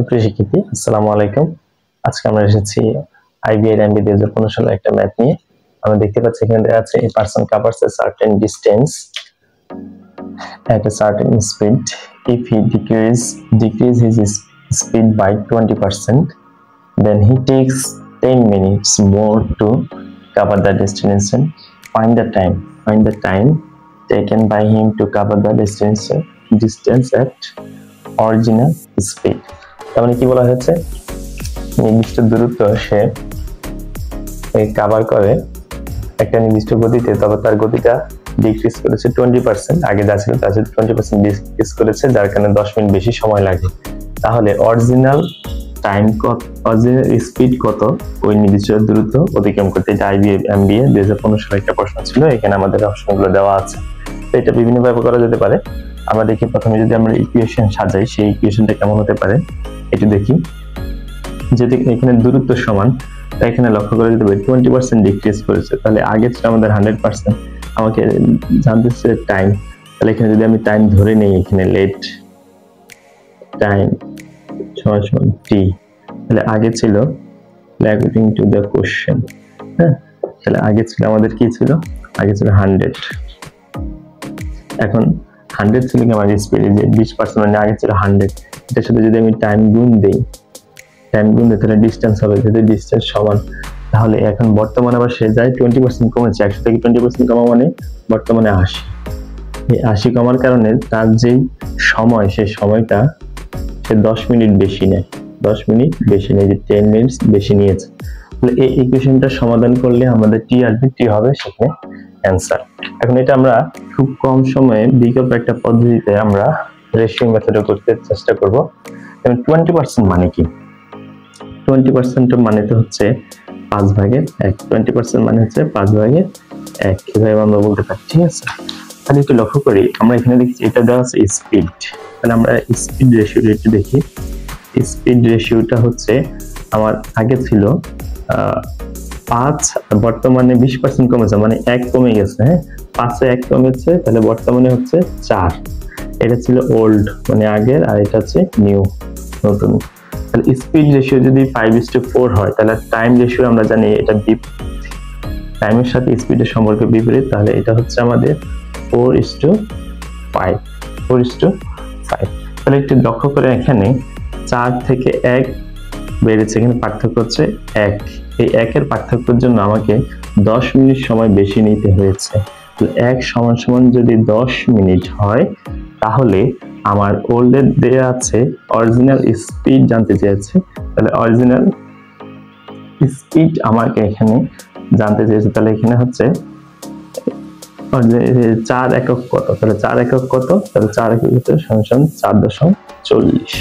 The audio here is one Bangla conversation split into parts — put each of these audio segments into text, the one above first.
সুপ্রিয় শিক্ষার্থী, আসসালামু আলাইকুম। আজকে আমরা এসেছি আইবিআই এমবি 2015 সালের একটা ম্যাথ নিয়ে। আমরা দেখতে পাচ্ছি এখানে দেওয়া আছে a person covers a certain distance at a certain speed. If he decrease his speed by 20%, then he takes 10 minutes more to cover the destination. Find the time taken by him to cover the distance at original speed. তার মানে কি বলা হয়েছে, নির্দিষ্ট দূরত্ব সে কভার করে একটা নির্দিষ্ট গতিতে, তবে তার গতিটা ডিক্রিজ করেছে 20%। আগে যা ছিল তার সাথে 20% ডিক্রিজ করেছে, যার কারণে 10 মিনিট বেশি সময় লাগে। তাহলে অরিজিনাল স্পিড কত ওই নির্দিষ্ট দূরত্ব অতিক্রম করতে? এটা আইবিআই এমবিএ 2015 সালে একটা প্রশ্ন ছিল, এখানে আমাদের অপশনগুলো দেওয়া আছে। তো এটা বিভিন্নভাবে করা যেতে পারে। আমরা দেখি প্রথমে যদি আমরা ইকুয়েশন সাজাই, সেই ইকুয়েশনটা কেমন হতে পারে একটু দেখি। যদি এখানে দূরত্ব সমান, তাই এখানে লক্ষ্য করে দিতে পারি 20% ডিক্রিজ করেছে, তাহলে আগে ছিল আমাদের 100%। আমাকে জানতে হচ্ছে টাইম, তাহলে এখানে যদি আমি টাইম ধরে নেই, এখানে লেট টাইম সমান টি, তাহলে আগে ছিল অ্যাকর্ডিং টু দ্য কোশ্চেন, হ্যাঁ, তাহলে আগে ছিল আমাদের কি ছিল, আগে ছিল 100, এখন 100 ছিল কি আমাদের স্পিড, যে 20% মানে আগে ছিল 100, এটার সাথে যদি আমি টাইম গুণ দেই তাহলে ডিসটেন্স হবে, যদি ডিসটেন্স সমান, তাহলে এখন বর্তমানে আবার সে যায় 20% কমেছে, 100 থেকে 20% কমা মানে বর্তমানে 80। এই 80 কমার কারণে তার যেই সময়, সেই সময়টা সে 10 মিনিট বেশি নেয়, 10 মিনিট বেশি নেয়, যে 10 মিনিটস বেশি নিয়েছে। তাহলে এই ইকুয়েশনটা সমাধান করলে আমাদের টি আসবে, টি হবে সেখানে অ্যান্সার। এখন এটা আমরা খুব কম সময়ে বিকল্প একটা পদ্ধতিতে আমরা রেশিও মেথডে করতে চেষ্টা করব। এবং 20% মানে কি? 20% মানে তো হচ্ছে 5 ভাগের 1, 20% মানে হচ্ছে 5 ভাগের 1, কিভাবে আমরা বলতে পারি, ঠিক আছে? তাহলে একটু লক্ষ্য করি, আমরা এখানে দেখছি এটা দেওয়া আছে স্পিড, তাহলে আমরা স্পিড রেশিওটা একটু দেখি। স্পিড রেশিওটা হচ্ছে আমার আগে ছিল 5, বর্তমানে 20% কমেছে, মানে 1 কমে গেছে, হ্যাঁ, 5-এ 1 কমেছে, তাহলে বর্তমানে হচ্ছে 4। এটা ছিল ওল্ড মানে আগের, আর এটা হচ্ছে নিউ নতুন। তাহলে স্পিড রেশিও যদি 5:4 হয়, তাহলে টাইম রেশিও আমরা জানি এটা টাইমের সাথে স্পিডের সম্পর্ক বিপরীত, তাহলে এটা হচ্ছে আমাদের 4:5, 4:5। তাহলে একটু লক্ষ্য করে এখানে 4 থেকে 1 বেড়েছে, এখানে পার্থক্য হচ্ছে 1। এই 1-এর পার্থক্যের জন্য আমাকে 10 মিনিট সময় বেশি নিতে হয়েছে। তো 1 সমান যদি 10 মিনিট হয়, তাহলে আমার ওল্ডের দেয়া আছে অরিজিনাল স্পিড জানতে চেয়েছে, তাহলে অরিজিনাল স্পিড আমাকে এখানে জানতে চেয়েছে, তাহলে এখানে হচ্ছে 4 একক কত, তাহলে 4 একক কত, তাহলে 4 একক সমান 4.40।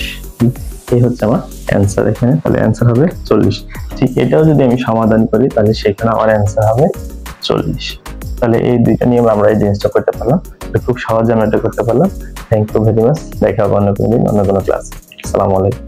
এই হচ্ছে আমার অ্যান্সার এখানে, তাহলে অ্যান্সার হবে 40। ঠিক এটাও যদি আমি সমাধান করি, তাহলে সেখানে আমার অ্যান্সার হবে 40। তাহলে এই দুইটা নিয়ম আমরা এই জিনিসটা করতে পারলাম, খুব সহজে আমরা এটা করতে পারলাম। Thank you very much. দেখা হবে অন্য কোনো দিন, অন্য কোনো ক্লাস। আসসালামু আলাইকুম।